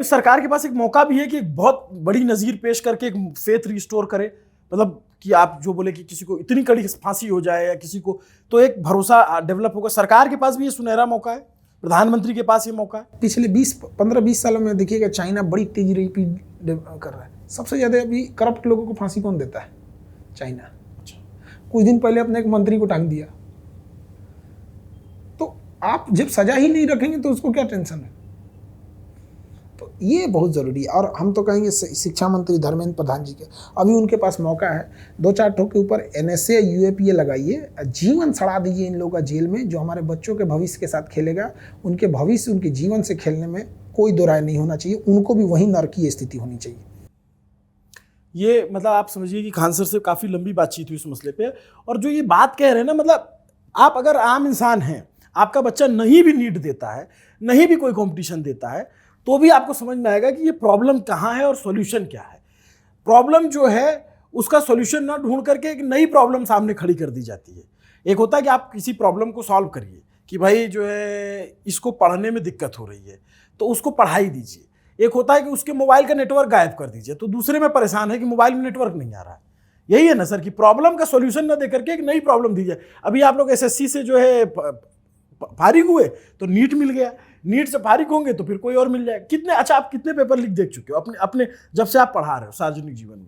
इस सरकार के पास एक मौका भी है कि एक बहुत बड़ी नज़ीर पेश करके एक फेथ रिस्टोर करे, मतलब कि आप जो बोले कि किसी को इतनी कड़ी फांसी हो जाए या किसी को, तो एक भरोसा डेवलप होगा। सरकार के पास भी ये सुनहरा मौका है, प्रधानमंत्री के पास ये मौका है। पिछले 15-20 सालों में देखिएगा चाइना बड़ी तेजी रही कर रहा है। सबसे ज़्यादा अभी करप्ट लोगों को फांसी कौन देता है? चाइना। कुछ दिन पहले अपने एक मंत्री को टांग दिया। तो आप जब सजा ही नहीं रखेंगे तो उसको क्या टेंशन है? तो ये बहुत ज़रूरी है। और हम तो कहेंगे शिक्षा मंत्री धर्मेंद्र प्रधान जी के, अभी उनके पास मौका है, 2-4 ठोक के ऊपर NSA UAPA लगाइए, जीवन सड़ा दीजिए इन लोगों का जेल में। जो हमारे बच्चों के भविष्य के साथ खेलेगा, उनके भविष्य उनके जीवन से खेलने में कोई दो राय नहीं होना चाहिए, उनको भी वही नरकीय स्थिति होनी चाहिए। ये मतलब आप समझिए कि खान सर से काफ़ी लंबी बातचीत हुई इस मसले पे, और जो ये बात कह रहे हैं ना, मतलब आप अगर आम इंसान हैं, आपका बच्चा नहीं भी नीट देता है, नहीं भी कोई कंपटीशन देता है, तो भी आपको समझ में आएगा कि ये प्रॉब्लम कहाँ है और सॉल्यूशन क्या है। प्रॉब्लम जो है उसका सॉल्यूशन ना ढूंढ करके एक नई प्रॉब्लम सामने खड़ी कर दी जाती है। एक होता है कि आप किसी प्रॉब्लम को सॉल्व करिए कि भाई जो है इसको पढ़ने में दिक्कत हो रही है तो उसको पढ़ाई दीजिए। एक होता है कि उसके मोबाइल का नेटवर्क गायब कर दीजिए, तो दूसरे में परेशान है कि मोबाइल में नेटवर्क नहीं आ रहा है। यही है ना सर, कि प्रॉब्लम का सॉल्यूशन ना देकर के एक नई प्रॉब्लम दीजिए। अभी आप लोग SSC से जो है फारिग हुए तो नीट मिल गया, नीट से फारिग होंगे तो फिर कोई और मिल जाएगा। कितने, अच्छा आप कितने पेपर लिख देख चुके हो अपने अपने जब से आप पढ़ा रहे हो सार्वजनिक जीवन में?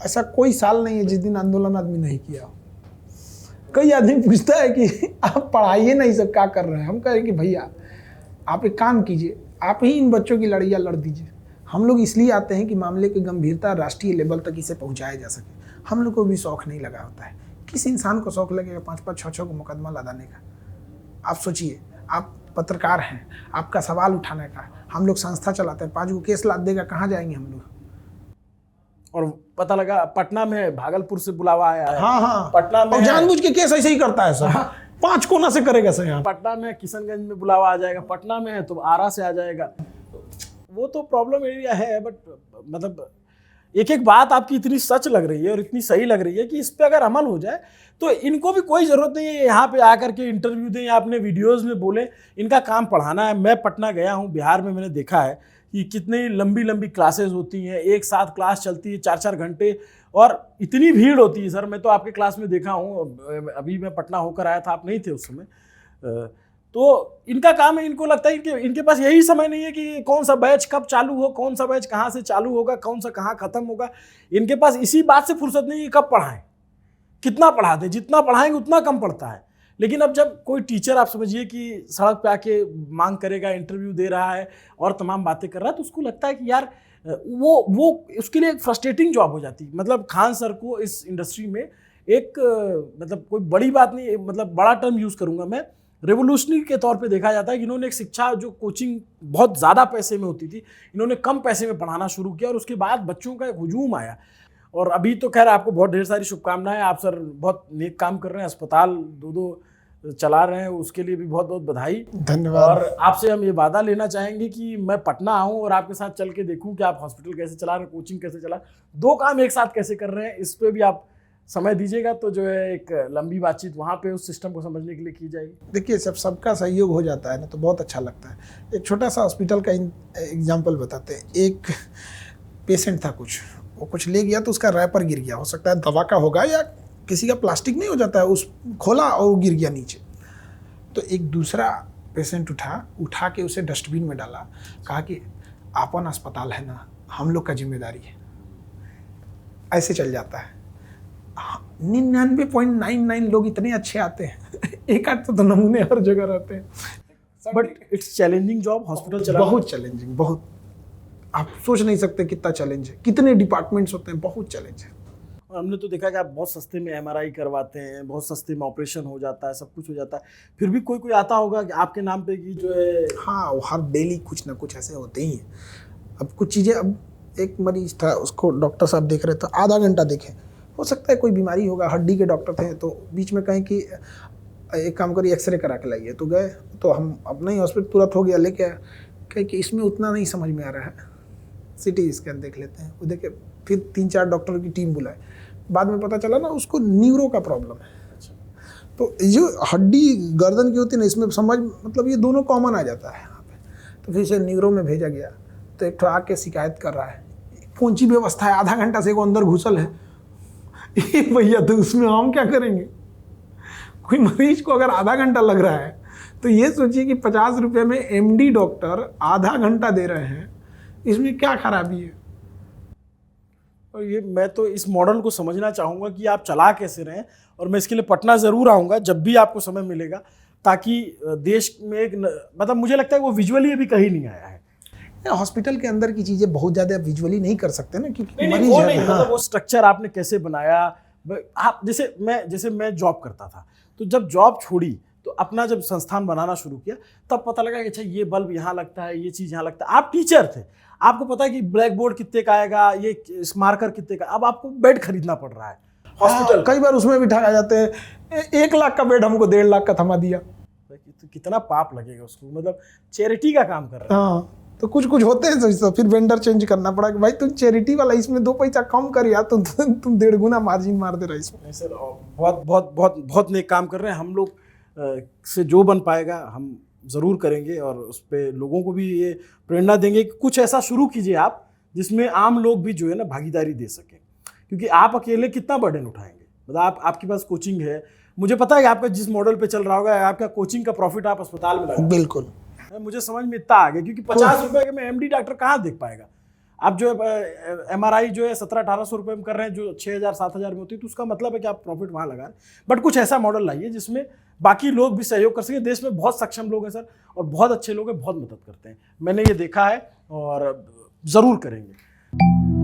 ऐसा कोई साल नहीं है जिस दिन आंदोलन आदमी नहीं किया। कई आदमी पूछता है कि आप पढ़ाइए नहीं, सब क्या कर रहे हैं। हम कह रहे हैं कि भैया आप एक काम कीजिए, आप ही इन बच्चों की लड़ाइयाँ लड़ दीजिए। हम लोग इसलिए आते हैं कि मामले की गंभीरता राष्ट्रीय लेवल तक इसे पहुँचाया जा सके। हम लोग को भी शौक नहीं लगा होता है। किस इंसान को शौक लगेगा 5-5, 6-6 को मुकदमा लदाने का? आप सोचिए, आप पत्रकार हैं, आपका सवाल उठाने का, हम लोग संस्था चलाते हैं, 5 को केस लाद देगा, कहाँ जाएंगे हम लोग? और पता लगा पटना में भागलपुर से बुलावा आया है। हाँ, पटना में जानबूझ के केस ऐसे ही करता है सर। 5 कोना से करेगा सर। यहाँ पटना में किशनगंज में बुलावा आ जाएगा, पटना में है तो आरा से आ जाएगा। वो तो प्रॉब्लम एरिया है, बट मतलब एक एक बात आपकी इतनी सच लग रही है और इतनी सही लग रही है कि इस पे अगर अमल हो जाए तो इनको भी कोई ज़रूरत नहीं है यहाँ पे आकर के इंटरव्यू दें या अपने वीडियोज़ में बोलें। इनका काम पढ़ाना है। मैं पटना गया हूँ, बिहार में मैंने देखा है कि कितनी लंबी लंबी क्लासेस होती हैं, एक साथ क्लास चलती है 4-4 घंटे, और इतनी भीड़ होती है सर। मैं तो आपके क्लास में देखा हूँ, अभी मैं पटना होकर आया था, आप नहीं थे उस समय। तो इनका काम है, इनको लगता है कि इनके पास यही समय नहीं है कि कौन सा बैच कब चालू हो, कौन सा बैच कहाँ से चालू होगा, कौन सा कहाँ खत्म होगा। इनके पास इसी बात से फुर्सत नहीं है कब पढ़ाएं, कितना पढ़ा दें। जितना पढ़ाएंगे उतना कम पड़ता है। लेकिन अब जब कोई टीचर आप समझिए कि सड़क पे आके मांग करेगा, इंटरव्यू दे रहा है और तमाम बातें कर रहा है, तो उसको लगता है कि यार वो उसके लिए एक फ्रस्ट्रेटिंग जॉब हो जाती है। मतलब खान सर को इस इंडस्ट्री में एक मतलब कोई बड़ी बात नहीं, मतलब बड़ा टर्म यूज़ करूँगा मैं, रेवोल्यूशनरी के तौर पे देखा जाता है कि इन्होंने एक शिक्षा, जो कोचिंग बहुत ज़्यादा पैसे में होती थी, इन्होंने कम पैसे में पढ़ाना शुरू किया और उसके बाद बच्चों का एक हुजूम आया। और अभी तो खैर आपको बहुत ढेर सारी शुभकामनाएं, आप सर बहुत नेक काम कर रहे हैं, अस्पताल 2 चला रहे हैं, उसके लिए भी बहुत बहुत बधाई, धन्यवाद। और आपसे हम ये वादा लेना चाहेंगे कि मैं पटना आऊँ और आपके साथ चल के देखूँ कि आप हॉस्पिटल कैसे चला रहे हैं, कोचिंग कैसे चला, 2 काम एक साथ कैसे कर रहे हैं। इस पर भी आप समय दीजिएगा तो जो है एक लंबी बातचीत वहाँ पे उस सिस्टम को समझने के लिए की जाएगी। देखिए, जब सबका सहयोग हो जाता है ना तो बहुत अच्छा लगता है। एक छोटा सा हॉस्पिटल का एग्जांपल बताते हैं। एक पेशेंट था, वो कुछ ले गया तो उसका रैपर गिर गया, हो सकता है दवा का होगा या किसी का प्लास्टिक नहीं हो जाता है, उस खोला और वो गिर गया नीचे। तो एक दूसरा पेशेंट उठा के उसे डस्टबिन में डाला, कहा कि आपन अस्पताल है ना, हम लोग का जिम्मेदारी है। ऐसे चल जाता है। 99.99 लोग इतने अच्छे आते हैं, एक आध तो नमूने हर जगह रहते हैं। But it's challenging job hospital चलाना, बहुत चैलेंजिंग, बहुत, आप सोच नहीं सकते कितना चैलेंज है। कितने डिपार्टमेंट्स होते हैं, बहुत चैलेंज है। और हमने तो देखा कि आप बहुत सस्ते में MRI करवाते हैं, बहुत सस्ते में ऑपरेशन हो जाता है, सब कुछ हो जाता है, फिर भी कोई आता होगा कि आपके नाम पे कि जो है। हाँ, वो हर डेली कुछ ना कुछ ऐसे होते ही हैं। अब कुछ चीज़ें, अब एक मरीज था, उसको डॉक्टर साहब देख रहे थे, आधा घंटा देखे, हो सकता है कोई बीमारी होगा, हड्डी के डॉक्टर थे, तो बीच में कहें कि एक काम करिए एक्सरे करा के लाइए। तो गए, तो हम अपना ही हॉस्पिटल तुरंत हो गया, लेके कहे कि इसमें उतना नहीं समझ में आ रहा है, CT स्कैन देख लेते हैं। वो देखे, फिर 3-4 डॉक्टरों की टीम बुलाए, बाद में पता चला ना उसको न्यूरो का प्रॉब्लम है। तो जो हड्डी गर्दन की होती है ना, इसमें समझ मतलब ये दोनों कॉमन आ जाता है यहाँ पे। तो फिर से न्यूरो में भेजा गया, तो एक ठो आके शिकायत कर रहा है, कौन सी व्यवस्था है, आधा घंटा से वो अंदर घुसल है। ये भैया तो उसमें हम क्या करेंगे? कोई मरीज को अगर आधा घंटा लग रहा है तो ये सोचिए कि 50 रुपये में एमडी डॉक्टर आधा घंटा दे रहे हैं, इसमें क्या खराबी है? और ये मैं तो इस मॉडल को समझना चाहूँगा कि आप चला कैसे रहे हैं, और मैं इसके लिए पटना ज़रूर आऊँगा जब भी आपको समय मिलेगा, ताकि देश में एक मतलब मुझे लगता है वो विजुअली अभी कहीं नहीं आया है। हॉस्पिटल के अंदर की चीज़ें बहुत ज़्यादा विजुअली नहीं कर सकते ना, क्योंकि नहीं, वो नहीं, मतलब वो स्ट्रक्चर आपने कैसे बनाया। आप जैसे मैं जॉब करता था, तो जब जॉब छोड़ी तो अपना जब संस्थान बनाना शुरू किया तब पता लगा कि अच्छा ये बल्ब यहाँ लगता है, ये चीज़ यहाँ लगता है। आप टीचर थे, आपको पता है कि ब्लैक बोर्ड कितने का आएगा, ये मार्कर कितने का। अब आपको बेड खरीदना पड़ रहा है हॉस्पिटल। कई बार उसमें भी ठगा जाते हैं, 1 लाख का बेड हमको 1.5 लाख का थमा दिया। तो कितना पाप लगेगा उसको, मतलब चैरिटी का काम कर रहा है। हाँ, तो कुछ होते हैं तो फिर वेंडर चेंज करना पड़ा कि भाई तुम चैरिटी वाला, इसमें 2 पैसा कम कर यार, तुम 1.5 गुना मार्जिन मार दे रहा है इसमें। नहीं सर, बहुत बहुत बहुत बहुत नेक काम कर रहे हैं। हम लोग से जो बन पाएगा हम ज़रूर करेंगे, और उस पर लोगों को भी ये प्रेरणा देंगे कि कुछ ऐसा शुरू कीजिए आप जिसमें आम लोग भी जो है ना भागीदारी दे सकें, क्योंकि आप अकेले कितना बर्डन उठाएंगे। मतलब आपके पास कोचिंग है, मुझे पता है कि आपका जिस मॉडल पे चल रहा होगा, आपका कोचिंग का प्रॉफिट आप अस्पताल में लगा। बिल्कुल, मुझे समझ में इतना आ गया, क्योंकि 50 रुपए में एमडी डॉक्टर कहाँ देख पाएगा। आप जो एमआरआई जो है 1700-1800 रुपये में कर रहे हैं, जो 6000-7000 में होती है, तो उसका मतलब है कि आप प्रॉफिट वहाँ लगा रहे हैं। बट कुछ ऐसा मॉडल लाइए जिसमें बाकी लोग भी सहयोग कर सके। देश में बहुत सक्षम लोग हैं सर, और बहुत अच्छे लोग हैं, बहुत मदद करते हैं। मैंने ये देखा है और ज़रूर करेंगे।